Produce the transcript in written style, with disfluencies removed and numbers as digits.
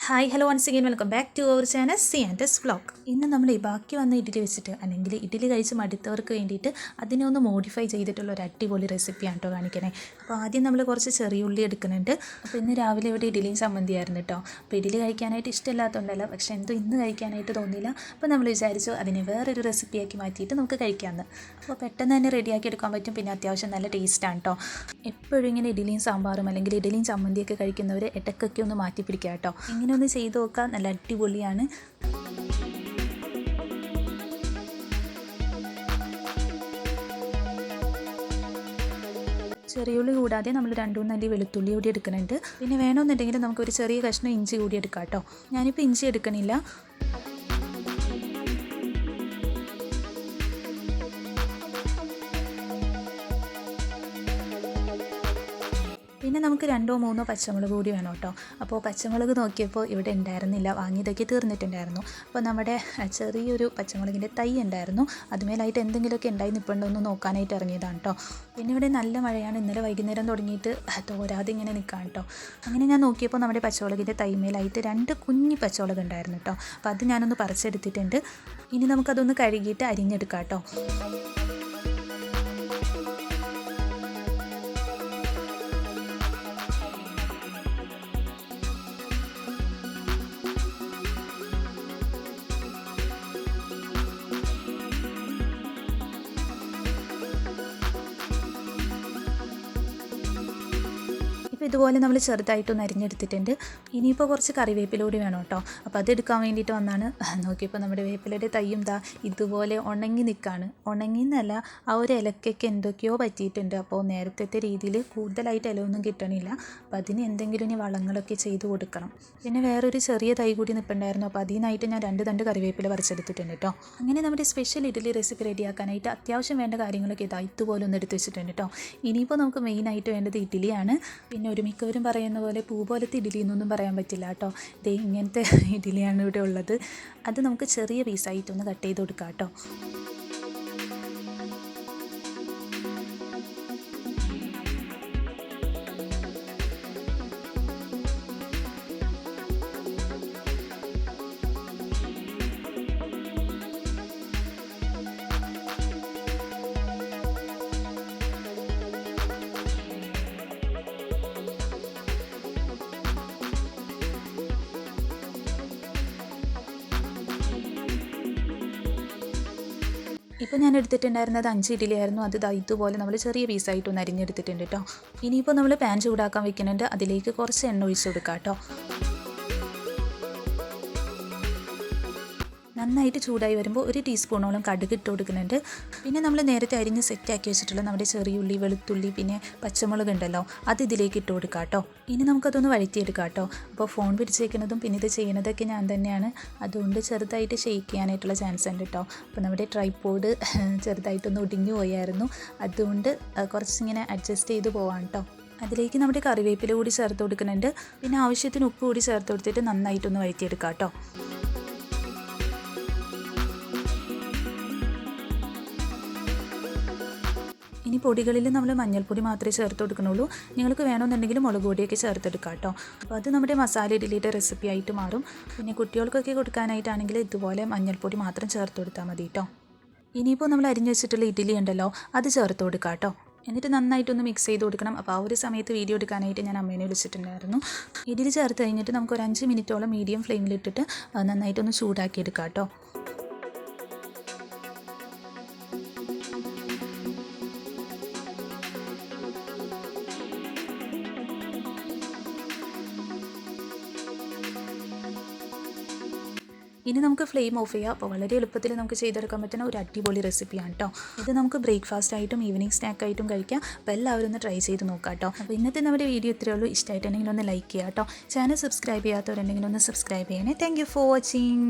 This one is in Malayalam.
Hi hello once again welcome back to our channel c&svlog. ഇന്ന് നമ്മൾ ഈ ബാക്കി വന്ന ഇഡ്ഡലി വെച്ചിട്ട് അല്ലെങ്കിൽ ഇഡ്ഡലി കഴിച്ച് മടുത്തവർക്ക് വേണ്ടിയിട്ട് അതിനെ ഒന്ന് മോഡിഫൈ ചെയ്തിട്ടുള്ള ഒരു അടിപൊളി റെസിപ്പിയാണ് കേട്ടോ കാണിക്കണേ. അപ്പോൾ ആദ്യം നമ്മൾ കുറച്ച് ചെറിയ ഉള്ളി എടുക്കുന്നുണ്ട്. അപ്പോൾ ഇന്ന് രാവിലെ ഇവിടെ ഇഡ്ഡലിയും ചമ്മന്തിയായിരുന്നു കേട്ടോ. അപ്പോൾ ഇഡ്ഡലി കഴിക്കാനായിട്ട് ഇഷ്ടമില്ലാത്തതുകൊണ്ടല്ല, പക്ഷേ എന്തോ ഇന്ന് കഴിക്കാനായിട്ട് തോന്നിയില്ല. അപ്പോൾ നമ്മൾ വിചാരിച്ചു അതിനെ വേറൊരു റെസിപ്പിയാക്കി മാറ്റിയിട്ട് നമുക്ക് കഴിക്കാമെന്ന്. അപ്പോൾ പെട്ടെന്ന് തന്നെ റെഡിയാക്കി എടുക്കാൻ പറ്റും, പിന്നെ അത്യാവശ്യം നല്ല ടേസ്റ്റാണ് കേട്ടോ. എപ്പോഴും ഇങ്ങനെ ഇഡ്ഡലിയും സാമ്പാറും അല്ലെങ്കിൽ ഇഡ്ഡലിയും ചമ്മന്തിയൊക്കെ കഴിക്കുന്നവർ ഇടയ്ക്കൊക്കെ ഒന്ന് മാറ്റി പിടിക്കുക കേട്ടോ. ഇങ്ങനെ ഒന്ന് ചെയ്ത് നോക്കാം, നല്ല അടിപൊളിയാണ്. ചെറിയുള്ളി കൂടാതെ നമ്മൾ 2-3 അല്ലി വെളുത്തുള്ളി കൂടി എടുക്കുന്നുണ്ട്. പിന്നെ വേണമെന്നുണ്ടെങ്കിൽ നമുക്കൊരു ചെറിയ കഷ്ണം ഇഞ്ചി കൂടി എടുക്കാം കേട്ടോ. ഞാനിപ്പോൾ ഇഞ്ചി എടുക്കണില്ല. പിന്നെ നമുക്ക് 2-3 പച്ചമുളക് കൂടി വേണം കേട്ടോ. അപ്പോൾ പച്ചമുളക് നോക്കിയപ്പോൾ ഇവിടെ ഉണ്ടായിരുന്നില്ല, വാങ്ങിയതൊക്കെ തീർന്നിട്ടുണ്ടായിരുന്നു. അപ്പോൾ നമ്മുടെ ചെറിയൊരു പച്ചമുളകിൻ്റെ തൈ ഉണ്ടായിരുന്നു, അതുമേലായിട്ട് എന്തെങ്കിലുമൊക്കെ ഉണ്ടായി നിൽപ്പുണ്ടോയെന്ന് നോക്കാനായിട്ട് ഇറങ്ങിയതാണ് കേട്ടോ. പിന്നെ ഇവിടെ നല്ല മഴയാണ്, ഇന്നലെ വൈകുന്നേരം തുടങ്ങിയിട്ട് തോരാതെ ഇങ്ങനെ നിൽക്കാം കേട്ടോ. അങ്ങനെ ഞാൻ നോക്കിയപ്പോൾ നമ്മുടെ പച്ചമുളകിൻ്റെ തൈമേലായിട്ട് 2 കുഞ്ഞി പച്ചമുളക് ഉണ്ടായിരുന്നു കേട്ടോ. അപ്പോൾ അത് ഞാനൊന്ന് പറിച്ചെടുത്തിട്ടുണ്ട്. ഇനി നമുക്കതൊന്ന് കഴുകിയിട്ട് അരിഞ്ഞെടുക്കാം കേട്ടോ. ഇപ്പോൾ ഇതുപോലെ നമ്മൾ ചെറുതായിട്ടൊന്ന് അരിഞ്ഞെടുത്തിട്ടുണ്ട്. ഇനിയിപ്പോൾ കുറച്ച് കറിവേപ്പില കൂടി വേണം കേട്ടോ. അപ്പോൾ അതെടുക്കാൻ വേണ്ടിയിട്ട് വന്നാണ്. നോക്കിയപ്പോൾ നമ്മുടെ വേപ്പിലയുടെ തയ്യും ഇതുപോലെ ഉണങ്ങി നിൽക്കുകയാണ്. ഉണങ്ങിയെന്നല്ല, ആ ഒരു ഇലക്കൊക്കെ എന്തൊക്കെയോ പറ്റിയിട്ടുണ്ട്. അപ്പോൾ നേരത്തെ രീതിയിൽ കൂടുതലായിട്ട് ഇലയൊന്നും കിട്ടണില്ല. അപ്പോൾ അതിന് എന്തെങ്കിലും ഇനി വളങ്ങളൊക്കെ ചെയ്ത് കൊടുക്കണം. പിന്നെ വേറൊരു ചെറിയ തൈ കൂടി നിൽപ്പുണ്ടായിരുന്നു. അപ്പോൾ അതിൽ നിന്നായിട്ട് ഞാൻ 2 തണ്ട് കറിവേപ്പില പറിച്ചെടുത്തിട്ടുണ്ട് കേട്ടോ. അങ്ങനെ നമ്മുടെ സ്പെഷ്യൽ ഇഡ്ഡലി റെസിപ്പി റെഡിയാക്കാനായിട്ട് അത്യാവശ്യം വേണ്ട കാര്യങ്ങളൊക്കെ ഇതുപോലെ ഒന്ന് എടുത്ത് വെച്ചിട്ടുണ്ട് കേട്ടോ. ഇനിയിപ്പോൾ നമുക്ക് മെയിനായിട്ട് വേണ്ടത് ഇഡ്ഡലിയാണ്. പിന്നെ ഒരു മിക്കവരും പറയുന്ന പോലെ പൂ പോലത്തെ ഇഡ്ഡലി എന്നൊന്നും പറയാൻ പറ്റില്ല കേട്ടോ. ദേ ഇങ്ങനത്തെ ഇഡ്ഡലിയാണ് ഇവിടെ ഉള്ളത്. അത് നമുക്ക് ചെറിയ പീസായിട്ടൊന്ന് കട്ട് ചെയ്ത് കൊടുക്കാം കേട്ടോ. ഇപ്പോൾ ഞാൻ എടുത്തിട്ടുണ്ടായിരുന്നത് 5 ഇഡ്ഡലി ആയിരുന്നു. അത് ഇതുപോലെ നമ്മൾ ചെറിയ പീസായിട്ടൊന്ന് അരിഞ്ഞെടുത്തിട്ടുണ്ട് കേട്ടോ. ഇനിയിപ്പോൾ നമ്മൾ പാൻ ചൂടാക്കാൻ വെക്കുന്നുണ്ട്. അതിലേക്ക് കുറച്ച് എണ്ണ ഒഴിച്ച് കൊടുക്കാം കേട്ടോ. നന്നായിട്ട് ചൂടായി വരുമ്പോൾ 1 ടീസ്പൂണോളം കടുക് ഇട്ട് കൊടുക്കുന്നുണ്ട്. പിന്നെ നമ്മൾ നേരത്തെ അരിഞ്ഞ് സെറ്റാക്കി വെച്ചിട്ടുള്ള നമ്മുടെ ചെറിയുള്ളി, വെളുത്തുള്ളി, പിന്നെ പച്ചമുളക് ഉണ്ടല്ലോ, അത് ഇതിലേക്ക് ഇട്ട് കൊടുക്കാം കേട്ടോ. ഇനി നമുക്കതൊന്ന് വഴറ്റിയെടുക്കാം കേട്ടോ. അപ്പോൾ ഫോൺ പിടിച്ചേക്കുന്നതും പിന്നെ ഇത് ചെയ്യുന്നതൊക്കെ ഞാൻ തന്നെയാണ്, അതുകൊണ്ട് ചെറുതായിട്ട് ഷെയ്ക്ക് ചെയ്യാനായിട്ടുള്ള ചാൻസ് ഉണ്ട് കേട്ടോ. അപ്പോൾ നമ്മുടെ ട്രൈപോഡ് ചെറുതായിട്ടൊന്ന് ഒടിഞ്ഞു പോയായിരുന്നു, അതുകൊണ്ട് കുറച്ചിങ്ങനെ അഡ്ജസ്റ്റ് ചെയ്ത് പോവാം കേട്ടോ. അതിലേക്ക് നമ്മുടെ കറിവേപ്പില കൂടി ചേർത്ത് കൊടുക്കുന്നുണ്ട്. പിന്നെ ആവശ്യത്തിന് ഉപ്പ് കൂടി ചേർത്ത് കൊടുത്തിട്ട് നന്നായിട്ടൊന്ന് വഴറ്റിയെടുക്കാം കേട്ടോ. ഇനി പൊടികളിൽ നമ്മൾ മഞ്ഞൾപ്പൊടി മാത്രമേ ചേർത്ത് കൊടുക്കുന്നുള്ളൂ. നിങ്ങൾക്ക് വേണമെന്നുണ്ടെങ്കിൽ മുളക് പൊടിയൊക്കെ ചേർത്തെടുക്കാം കേട്ടോ. അപ്പോൾ അത് നമ്മുടെ മസാല ഇഡ്ഡലിയുടെ റെസിപ്പി ആയിട്ട് മാറും. പിന്നെ കുട്ടികൾക്കൊക്കെ കൊടുക്കാനായിട്ടാണെങ്കിൽ ഇതുപോലെ മഞ്ഞൾപ്പൊടി മാത്രം ചേർത്ത് കൊടുത്താൽ മതി കേട്ടോ. ഇനിയിപ്പോൾ നമ്മൾ അരിഞ്ഞു വെച്ചിട്ടുള്ള ഇഡ്ഡലി ഉണ്ടല്ലോ, അത് ചേർത്ത് കൊടുക്കാം കേട്ടോ. എന്നിട്ട് നന്നായിട്ടൊന്ന് മിക്സ് ചെയ്ത് കൊടുക്കണം. അപ്പോൾ ആ ഒരു സമയത്ത് വീഡിയോ എടുക്കാനായിട്ട് ഞാൻ അമ്മേനെ വിളിച്ചിട്ടുണ്ടായിരുന്നു. ഇഡ്ഡലി ചേർത്ത് കഴിഞ്ഞിട്ട് നമുക്കൊരു 5 മിനിറ്റോളം മീഡിയം ഫ്ലെയിമിലിട്ടിട്ട് നന്നായിട്ടൊന്ന് ചൂടാക്കി എടുക്കാം കേട്ടോ. ഇനി നമുക്ക് ഫ്ലെയിം ഓഫ് ചെയ്യാം. അപ്പോൾ വളരെ എളുപ്പത്തിൽ നമുക്ക് ചെയ്തെടുക്കാൻ പറ്റുന്ന ഒരു അടിപൊളി റെസിപ്പിയാണ് കേട്ടോ. ഇത് നമുക്ക് ബ്രേക്ക്ഫാസ്റ്റ് ആയിട്ടും ഈവനിങ് സ്നാക്കായിട്ടും കഴിക്കാം. അപ്പോൾ എല്ലാവരും ഒന്ന് ട്രൈ ചെയ്ത് നോക്കാം കേട്ടോ. അപ്പോൾ ഇന്നത്തെ നമ്മുടെ വീഡിയോ ഇത്രയേ ഉള്ളൂ. ഇഷ്ടമായിട്ടുണ്ടെങ്കിൽ ഒന്ന് ലൈക്ക് ചെയ്യാം കേട്ടോ. ചാനൽ സബ്സ്ക്രൈബ് ചെയ്യാത്തവരുണ്ടെങ്കിൽ ഒന്ന് സബ്സ്ക്രൈബ് ചെയ്യണേ. Thank you for watching.